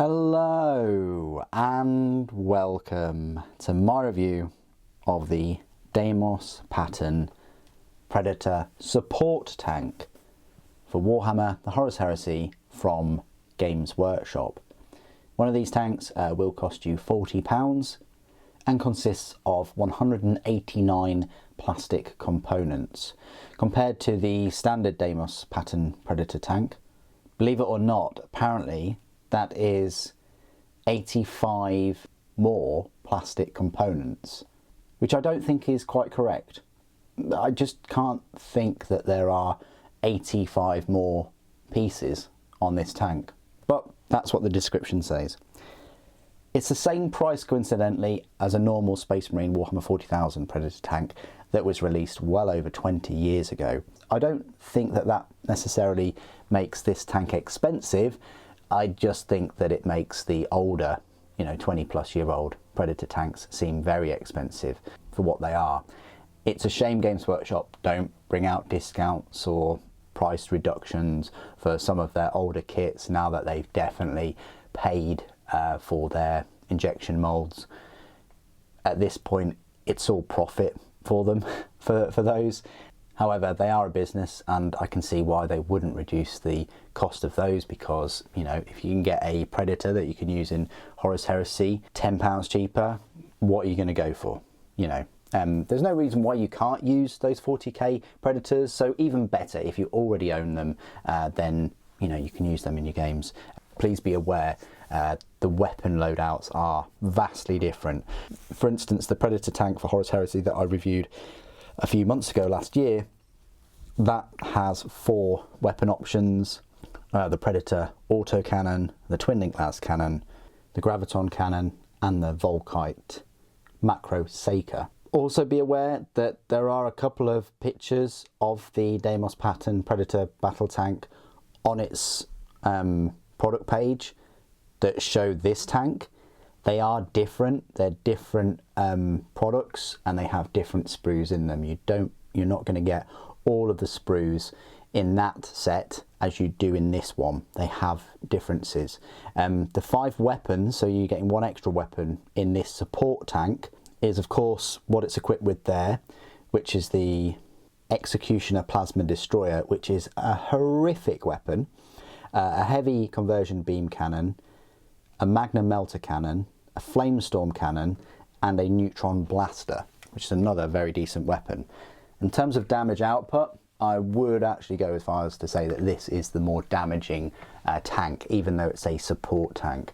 Hello and welcome to my review of the Deimos pattern Predator support tank for Warhammer the Horus Heresy from Games Workshop. One of these tanks will cost you £40 and consists of 189 plastic components. Compared to the standard Deimos pattern Predator tank, believe it or not, apparently that is 85 more plastic components, which I don't think is quite correct. I just can't think that there are 85 more pieces on this tank, but that's what the description says. It's the same price, coincidentally, as a normal Space Marine Warhammer 40,000 Predator tank that was released well over 20 years ago. I don't think that that necessarily makes this tank expensive. I just think that it makes the older, 20-plus-year-old Predator tanks seem very expensive for what they are. It's a shame Games Workshop don't bring out discounts or price reductions for some of their older kits now that they've definitely paid for their injection molds. At this point, it's all profit for them for those. However, they are a business and I can see why they wouldn't reduce the cost of those, because, if you can get a Predator that you can use in Horus Heresy £10 cheaper, what are you going to go for? There's no reason why you can't use those 40k Predators, so even better, if you already own them, then, you can use them in your games. Please be aware, the weapon loadouts are vastly different. For instance, the Predator tank for Horus Heresy that I reviewed a few months ago last year, that has 4 weapon options: the Predator autocannon, the twin link las cannon, the graviton cannon, and the Volkite macro Seeker. Also be aware that there are a couple of pictures of the Deimos pattern Predator battle tank on its product page that show this tank. They are different. They're different products, and they have different sprues in them. You're not going to get all of the sprues in that set as you do in this one. They have differences. The 5 weapons, so you're getting 1 extra weapon in this support tank, is of course what it's equipped with there, which is the Executioner Plasma Destroyer, which is a horrific weapon, a heavy conversion beam cannon, a Magnum Melter cannon, a Flamestorm cannon, and a Neutron Blaster, which is another very decent weapon. In terms of damage output, I would actually go as far as to say that this is the more damaging tank, even though it's a support tank.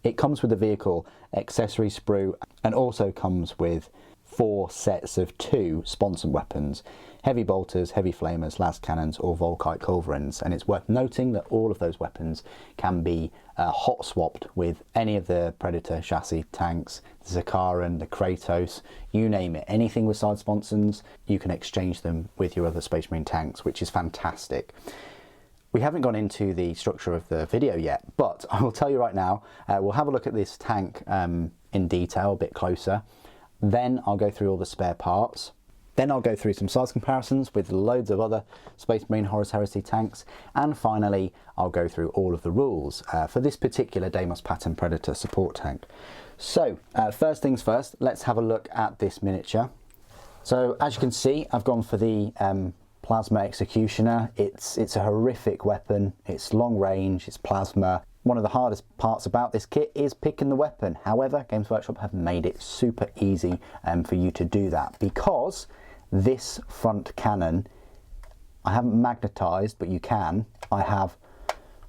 It comes with the vehicle accessory sprue and also comes with 4 sets of 2 sponsored weapons: heavy bolters, heavy flamers, las cannons, or Volkite culverins. And it's worth noting that all of those weapons can be hot swapped with any of the Predator chassis tanks, the Zakaran, the Kratos, you name it. Anything with side sponsons, you can exchange them with your other Space Marine tanks, which is fantastic. We haven't gone into the structure of the video yet, but I will tell you right now, we'll have a look at this tank in detail, a bit closer. Then I'll go through all the spare parts. Then I'll go through some size comparisons with loads of other Space Marine Horus Heresy tanks. And finally, I'll go through all of the rules for this particular Deimos pattern Predator support tank. So, first things first, let's have a look at this miniature. So, as you can see, I've gone for the Plasma Executioner. It's a horrific weapon. It's long range, it's plasma. One of the hardest parts about this kit is picking the weapon. However, Games Workshop have made it super easy for you to do that, because this front cannon, I haven't magnetized, but you can. I have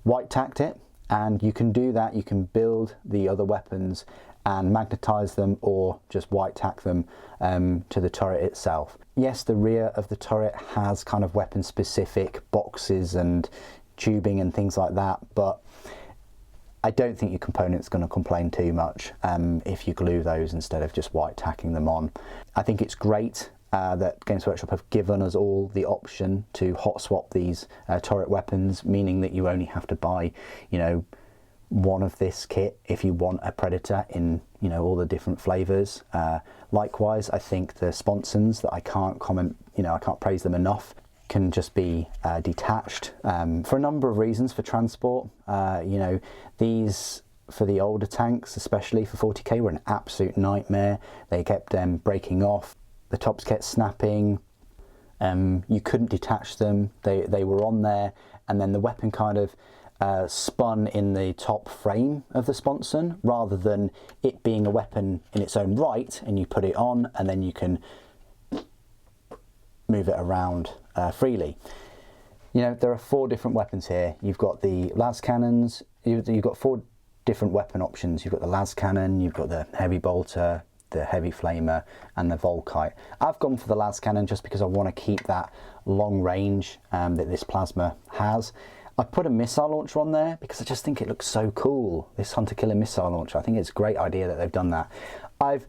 white tacked it, and you can do that. You can build the other weapons and magnetize them, or just white tack them to the turret itself. Yes, the rear of the turret has kind of weapon specific boxes and tubing and things like that, but I don't think your component's going to complain too much if you glue those instead of just white tacking them on. I think it's great that Games Workshop have given us all the option to hot swap these turret weapons, meaning that you only have to buy, one of this kit if you want a Predator in, all the different flavors. Likewise, I think the sponsons that I can't comment, I can't praise them enough. can just be detached for a number of reasons. For transport, you know, these for the older tanks, especially for 40k, were an absolute nightmare. They kept breaking off, the tops kept snapping, you couldn't detach them, they were on there, and then the weapon kind of spun in the top frame of the sponson, rather than it being a weapon in its own right, and you put it on and then you can move it around freely. You know, there are 4 different weapons here. You've got the las cannons, you've got 4 different weapon options. You've got the las cannon, you've got the heavy bolter, the heavy flamer, and the Volkite. I've gone for the las cannon just because I want to keep that long range that this plasma has. I put a missile launcher on there because I just think it looks so cool, this hunter killer missile launcher. I think it's a great idea that they've done that. I've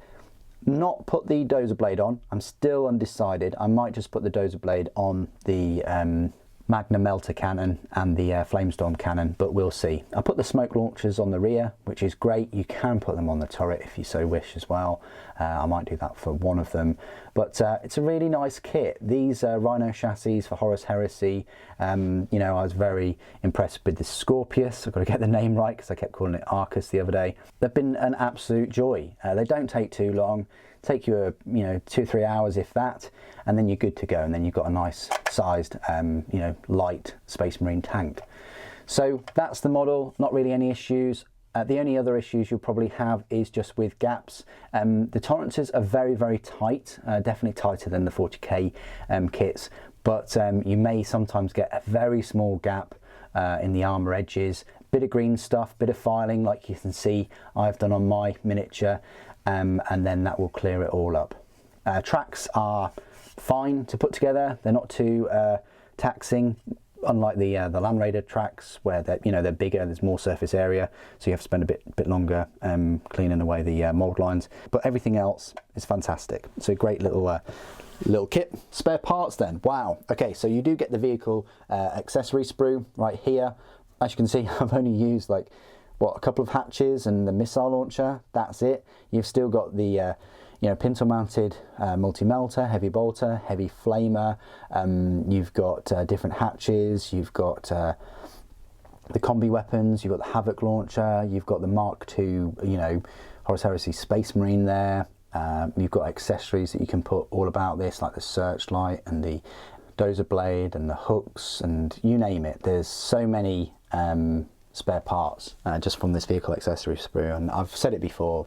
not put the dozer blade on. I'm still undecided. I might just put the dozer blade on the Magna Melter cannon and the Flamestorm cannon, but we'll see. I put the smoke launchers on the rear, which is great. You can put them on the turret if you so wish as well. I might do that for one of them, but it's a really nice kit. These Rhino chassis for Horus Heresy, you know, I was very impressed with the Scorpius. I've got to get the name right because I kept calling it Arcus the other day. They've been an absolute joy. They don't take too long. Take you you know, 2 or 3 hours if that, and then you're good to go, and then you've got a nice sized you know, light Space Marine tank. So that's the model. Not really any issues. The only other issues you'll probably have is just with gaps. The tolerances are very tight, definitely tighter than the 40k kits, but you may sometimes get a very small gap in the armour edges. Bit of green stuff, bit of filing like you can see I've done on my miniature. And then that will clear it all up. Tracks are fine to put together. They're not too taxing, unlike the Land Raider tracks where they're bigger. There's more surface area, so you have to spend a bit longer cleaning away the mold lines. But everything else is fantastic. It's a great little kit. Spare parts then. Wow. Okay, so you do get the vehicle accessory sprue right here. As you can see, I've only used like, what, a couple of hatches and the missile launcher. That's it. You've still got the you know, pintle mounted multi-melter, heavy bolter, heavy flamer. You've got different hatches. You've got the combi weapons. You've got the Havoc launcher. You've got the Mark II, you know, Horus Heresy Space Marine there. You've got accessories that you can put all about this, like the searchlight and the dozer blade and the hooks and you name it. There's so many spare parts just from this vehicle accessory sprue, and I've said it before,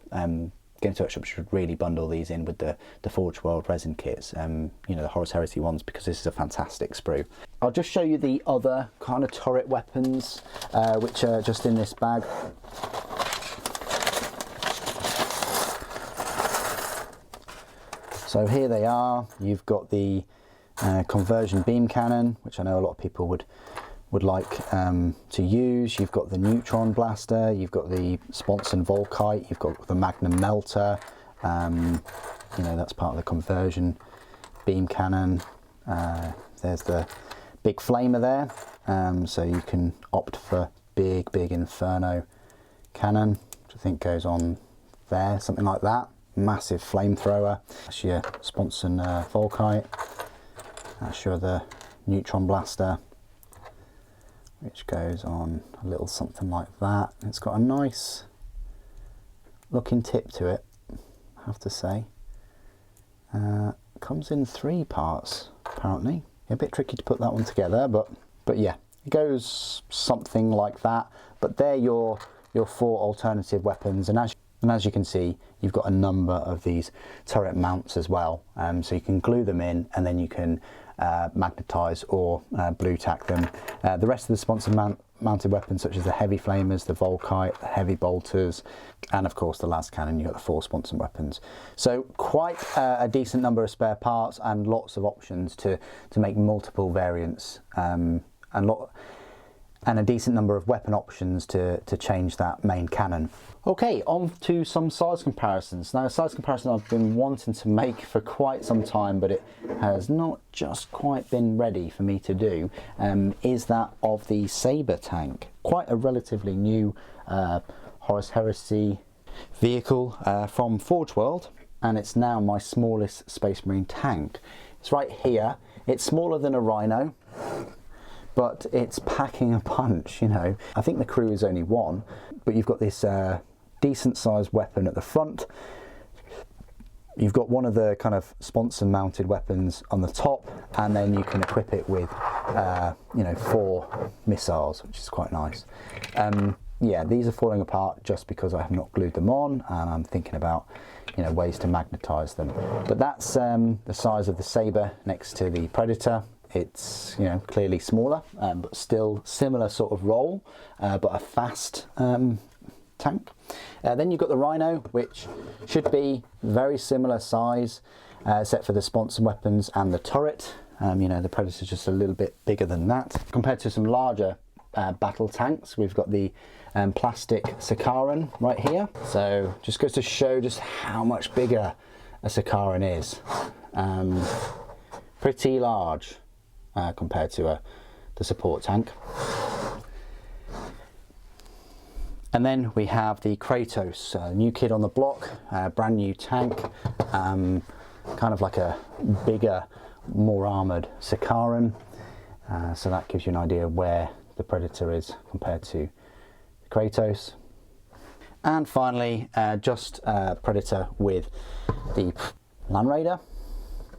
Games Workshop should really bundle these in with the Forge World resin kits, you know, the Horus Heresy ones, because this is a fantastic sprue. I'll just show you the other kind of turret weapons which are just in this bag. So here they are. You've got the conversion beam cannon, which I know a lot of people would like to use. You've got the Neutron Blaster, you've got the Sponson Volkite, you've got the Magnum Melter, you know, that's part of the conversion beam cannon. There's the big flamer there, so you can opt for big Inferno cannon, which I think goes on there, something like that. Massive flamethrower. That's your Sponson Volkite. That's your the Neutron Blaster, which goes on a little something like that. It's got a nice looking tip to it, I have to say. Comes in 3 parts apparently. A bit tricky to put that one together, but yeah, it goes something like that. But they're your 4 alternative weapons, and as you can see, you've got a number of these turret mounts as well. So you can glue them in, and then you can magnetize or blue tack them. The rest of the sponsor mounted weapons, such as the heavy flamers, the Volkite, the heavy bolters, and of course the las cannon, you've got the 4 sponsor weapons. So quite a decent number of spare parts and lots of options to make multiple variants, and a decent number of weapon options to change that main cannon. Okay, on to some size comparisons. Now, a size comparison I've been wanting to make for quite some time, but it has not just quite been ready for me to do, is that of the Sabre tank. Quite a relatively new Horus Heresy vehicle from Forge World, and it's now my smallest Space Marine tank. It's right here. It's smaller than a Rhino, but it's packing a punch, you know. I think the crew is only one, but you've got this decent sized weapon at the front. You've got one of the kind of sponsor mounted weapons on the top, and then you can equip it with, you know, 4 missiles, which is quite nice. Yeah, these are falling apart just because I have not glued them on, and I'm thinking about, you know, ways to magnetize them. But that's the size of the Sabre next to the Predator. It's, you know, clearly smaller, but still similar sort of role, but a fast tank. Then you've got the Rhino, which should be very similar size, except for the sponsor weapons and the turret. You know, the Predator's just a little bit bigger than that. Compared to some larger battle tanks, we've got the plastic Sakaran right here. So just goes to show just how much bigger a Sakaran is. Pretty large compared to the support tank. And then we have the Kratos, new kid on the block, brand new tank, kind of like a bigger, more armoured Sakaran. So that gives you an idea where the Predator is compared to Kratos. And finally, just Predator with the Land Raider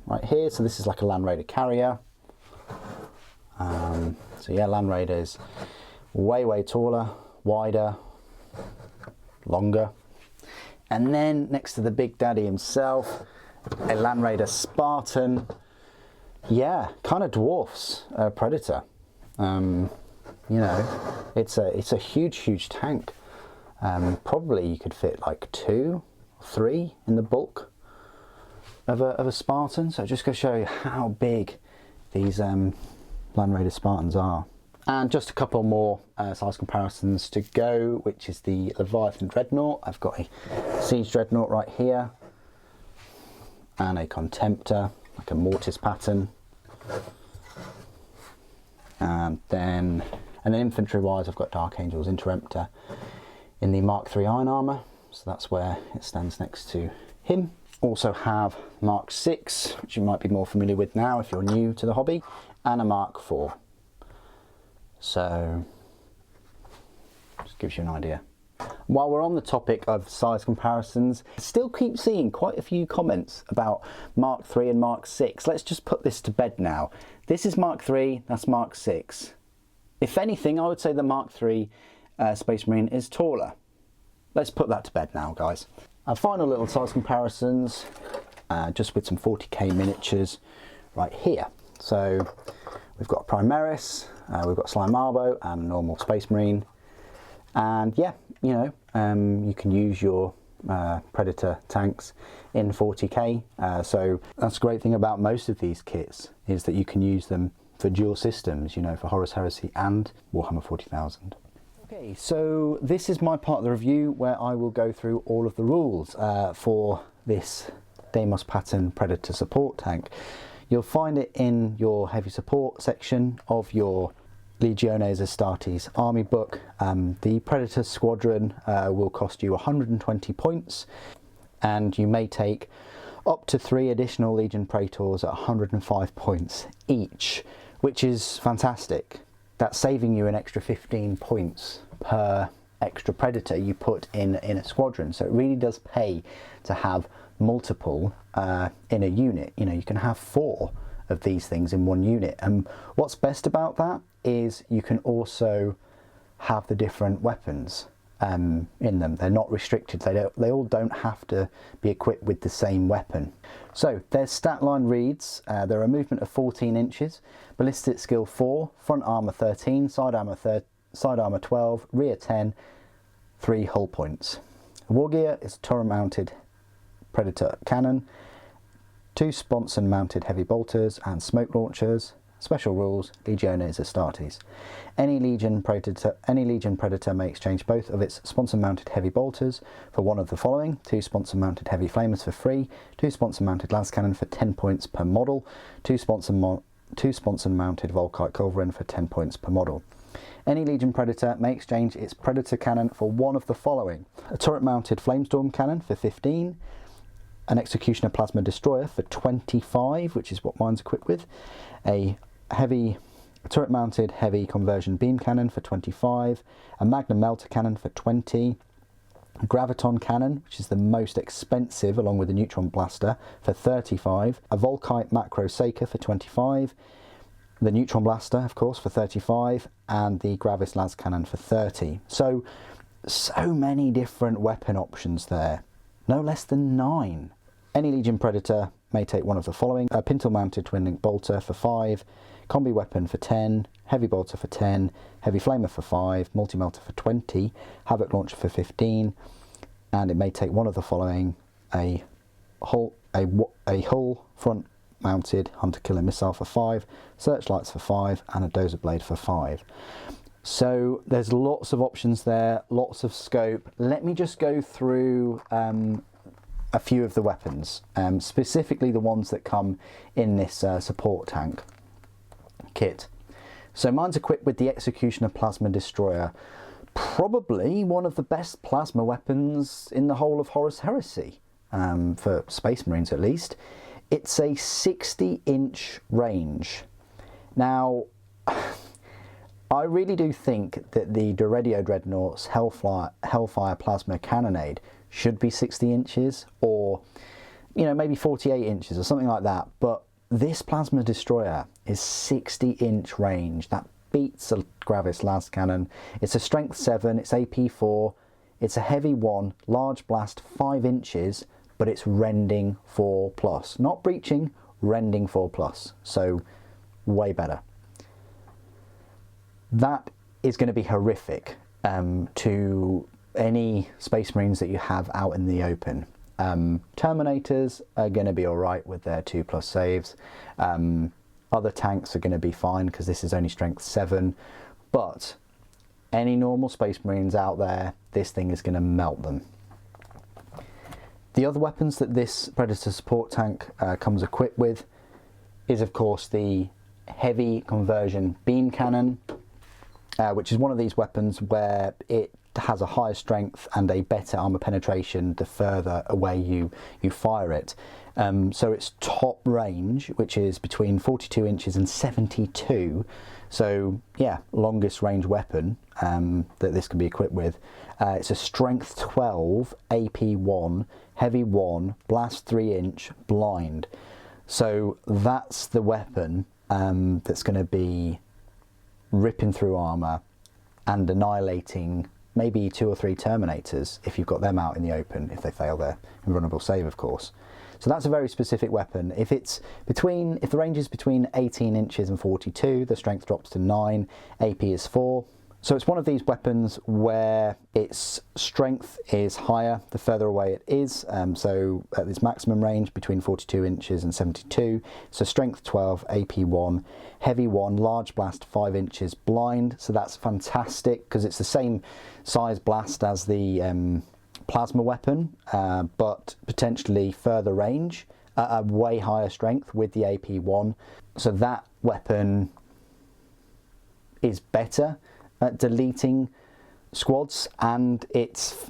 right here. So this is like a Land Raider carrier. So yeah, Land Raider is way taller, wider, longer. And then next to the Big Daddy himself, a Land Raider Spartan. Yeah, kind of dwarfs a Predator. You know, it's a huge tank. Probably you could fit like 2 or 3 in the bulk of a Spartan. So just to show you how big these Land Raider Spartans are. And just a couple more size comparisons to go, which is the Leviathan Dreadnought. I've got a Siege Dreadnought right here, and a Contemptor, like a mortis pattern. And then infantry-wise, I've got Dark Angel's Interemptor in the Mark III Iron Armour, so that's where it stands next to him. Also have Mark VI, which you might be more familiar with now if you're new to the hobby, and a Mark IV. So, just gives you an idea. While we're on the topic of size comparisons, I still keep seeing quite a few comments about Mark III and Mark VI. Let's just put this to bed now. This is Mark III, that's Mark VI. If anything, I would say the Mark III Space Marine is taller. Let's put that to bed now, guys. Our final little size comparisons, just with some 40k miniatures right here. So, we've got Primaris, we've got Slime Marbo and normal Space Marine. And yeah, you know, you can use your Predator tanks in 40k. So that's the great thing about most of these kits, is that you can use them for dual systems, you know, for Horus Heresy and Warhammer 40,000. Okay, so this is my part of the review where I will go through all of the rules for this Deimos pattern Predator support tank. You'll find it in your heavy support section of your Legiones Astartes army book. The Predator Squadron will cost you 120 points, and you may take up to 3 additional Legion Praetors at 105 points each, which is fantastic. That's saving you an extra 15 points per extra Predator you put in a squadron. So it really does pay to have multiple in a unit. You know, you can have 4 of these things in one unit, and what's best about that is you can also have the different weapons in them. They're not restricted. They all don't have to be equipped with the same weapon. So their stat line reads, they're a movement of 14 inches, ballistic skill 4, front armor 13, side armor 12, rear 10, 3 hull points. War gear is turret mounted Predator cannon, 2 sponson mounted heavy bolters and smoke launchers. Special rules, Legiones Astartes. Any Legion Predator may exchange both of its sponsor-mounted heavy bolters for one of the following: 2 sponsor-mounted heavy flamers for free, 2 sponsor-mounted lascannon for 10 points per model, 2 sponsor-mounted Volkite culverin for 10 points per model. Any Legion Predator may exchange its Predator cannon for one of the following: a turret-mounted Flamestorm cannon for 15, an Executioner Plasma Destroyer for 25, which is what mine's equipped with, a heavy a turret-mounted heavy conversion beam cannon for 25, a Magnum melter cannon for 20, a graviton cannon, which is the most expensive along with the Neutron Blaster, for 35, a Volkite macro Seeker for 25, the Neutron Blaster, of course, for 35, and the Gravis las cannon for 30. So many different weapon options there, no less than 9. Any Legion Predator may take one of the following: a pintle-mounted twin-link bolter for 5, combi weapon for 10, heavy bolter for 10, heavy flamer for 5, multi-melter for 20, havoc launcher for 15, and it may take one of the following: a hull front-mounted hunter-killer missile for 5, searchlights for 5, and a dozer blade for 5. So there's lots of options there, lots of scope. Let me just go through a few of the weapons, specifically the ones that come in this support tank kit. So mine's equipped with the Executioner Plasma Destroyer, probably one of the best plasma weapons in the whole of Horus Heresy, for Space Marines at least. It's a 60-inch range. Now, I really do think that the Doredio Dreadnought's Hellfire Plasma Cannonade should be 60 inches, or, you know, maybe 48 inches or something like that. But this Plasma Destroyer is 60-inch range. That beats a Gravis las cannon. It's a strength 7, it's AP 4, it's a heavy 1, large blast 5 inches, but it's rending 4+. Not breaching, rending 4+. So, way better. That is going to be horrific to any Space Marines that you have out in the open. Terminators are going to be alright with their 2+ saves. Other tanks are going to be fine because this is only strength 7. But any normal Space Marines out there, this thing is going to melt them. The other weapons that this Predator support tank comes equipped with is, of course, the heavy conversion beam cannon, which is one of these weapons where it has a higher strength and a better armor penetration the further away you fire it. So its top range, which is between 42 inches and 72, so yeah, longest range weapon that this can be equipped with. It's a strength 12, AP 1, heavy 1, blast 3 inch, blind. So that's the weapon that's going to be ripping through armor and annihilating maybe 2 or 3 Terminators if you've got them out in the open, if they fail their invulnerable save, of course. So that's a very specific weapon. If the range is between 18 inches and 42, the strength drops to 9, AP is 4. So it's one of these weapons where its strength is higher the further away it is. So at its maximum range between 42 inches and 72. So strength 12, AP 1, heavy 1, large blast 5 inches, blind. So that's fantastic because it's the same size blast as the plasma weapon, but potentially further range, a way higher strength with the AP 1. So that weapon is better at deleting squads, and it's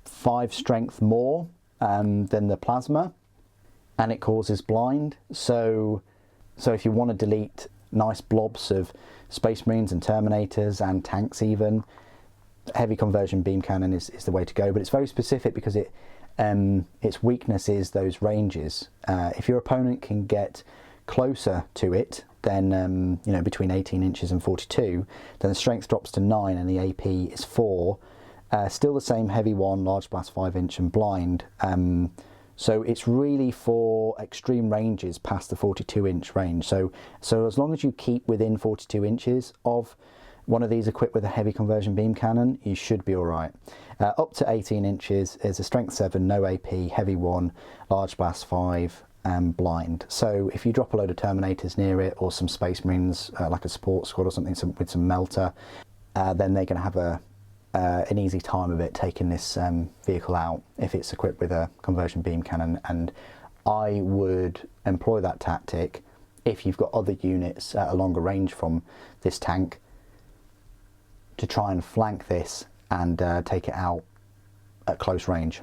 5 strength more than the plasma, and it causes blind. So if you want to delete nice blobs of Space Marines and Terminators and tanks even, heavy conversion beam cannon is the way to go. But it's very specific because its weakness is those ranges. If your opponent can get closer to it, then between 18 inches and 42, then the strength drops to 9 and the AP is 4. Still the same heavy 1, large blast 5 inch and blind. So it's really for extreme ranges past the 42 inch range. So as long as you keep within 42 inches of one of these equipped with a heavy conversion beam cannon, you should be alright. Up to 18 inches is a strength 7, no AP, heavy 1, large blast 5, blind. So if you drop a load of Terminators near it, or some Space Marines, like a support squad or something with some melter, then they're going to have an easy time of it taking this vehicle out if it's equipped with a conversion beam cannon. And I would employ that tactic if you've got other units at a longer range from this tank, to try and flank this and take it out at close range.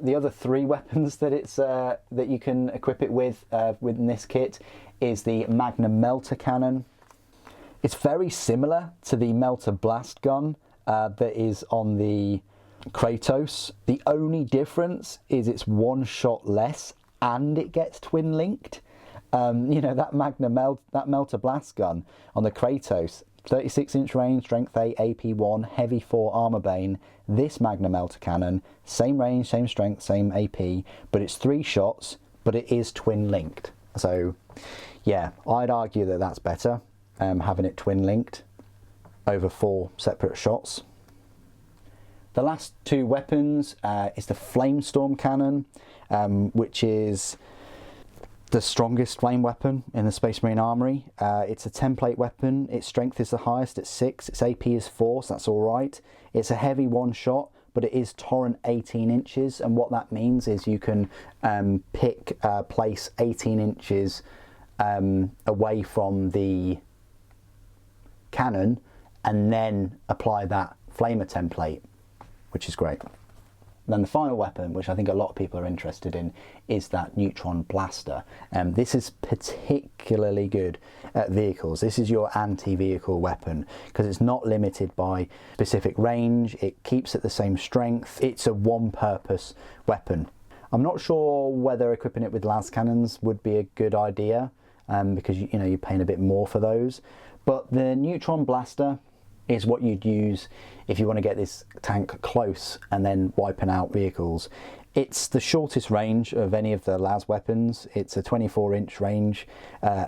The other 3 weapons that that you can equip it with within this kit is the Magnum Melter Cannon. It's very similar to the Melter Blast gun that is on the Kratos. The only difference is it's one shot less and it gets twin linked. You know, that Melter Blast gun on the Kratos, 36-inch range, strength 8, AP 1, heavy 4 armor bane. This Magnum Melter cannon, same range, same strength, same AP, but it's 3 shots, but it is twin linked. So yeah, I'd argue that that's better, having it twin linked over 4 separate shots. The last 2 weapons is the Flamestorm cannon, which is the strongest flame weapon in the Space Marine Armory. It's a template weapon. Its strength is the highest at 6. Its AP is 4, so that's all right. It's a heavy one shot, but it is torrent 18 inches, and what that means is you can place 18 inches away from the cannon and then apply that flamer template, which is great. And then the final weapon, which I think a lot of people are interested in, is that Neutron Blaster. This is particularly good at vehicles. This is your anti-vehicle weapon because it's not limited by specific range. It keeps at the same strength. It's a one-purpose weapon. I'm not sure whether equipping it with las cannons would be a good idea because you know, you're paying a bit more for those. But the Neutron Blaster is what you'd use if you want to get this tank close and then wiping out vehicles. It's the shortest range of any of the las weapons. It's a 24-inch range,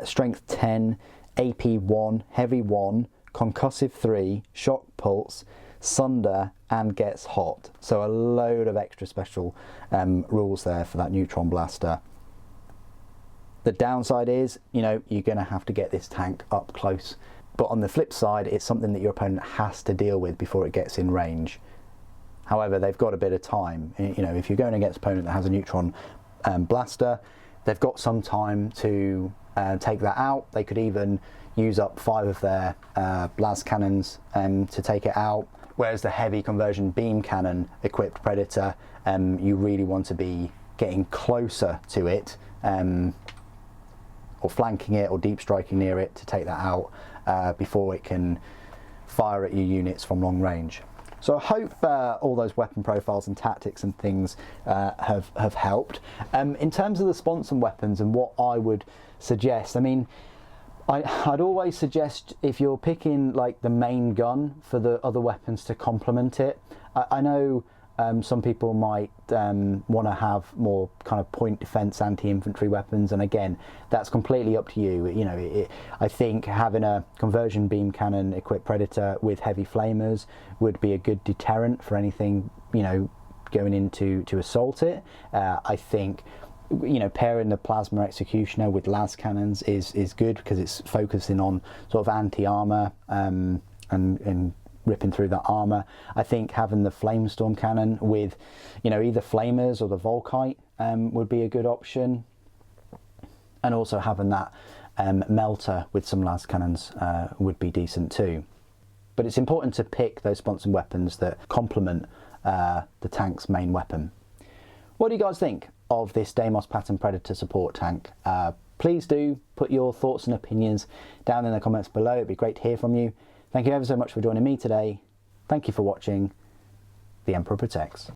strength 10, AP 1, heavy 1, concussive 3, shock pulse, sunder, and gets hot. So a load of extra special rules there for that Neutron Blaster. The downside is, you know, you're going to have to get this tank up close. But on the flip side, it's something that your opponent has to deal with before it gets in range. However, they've got a bit of time. You know, if you're going against an opponent that has a Neutron Blaster, they've got some time to take that out. They could even use up 5 of their las cannons to take it out. Whereas the heavy conversion beam cannon equipped Predator, you really want to be getting closer to it, or flanking it or deep striking near it to take that out before it can fire at your units from long range. So I hope all those weapon profiles and tactics and things have helped. In terms of the sponson weapons and what I would suggest, I mean, I'd always suggest if you're picking like the main gun for the other weapons to complement it. I know some people might want to have more kind of point defense anti-infantry weapons, and again, that's completely up to you. You know, I think having a conversion beam cannon equipped Predator with heavy flamers would be a good deterrent for anything, you know, going into to assault it. I think, you know, pairing the plasma executioner with las cannons is good because it's focusing on sort of anti-armor and ripping through that armor. I think having the Flamestorm cannon with, you know, either flamers or the Volkite would be a good option, and also having that melter with some las cannons would be decent too. But it's important to pick those sponsored weapons that complement the tank's main weapon. What do you guys think of this Deimos pattern Predator support tank? Please do put your thoughts and opinions down in the comments below. It'd be great to hear from you. Thank you ever so much for joining me today. Thank you for watching. The Emperor Protects.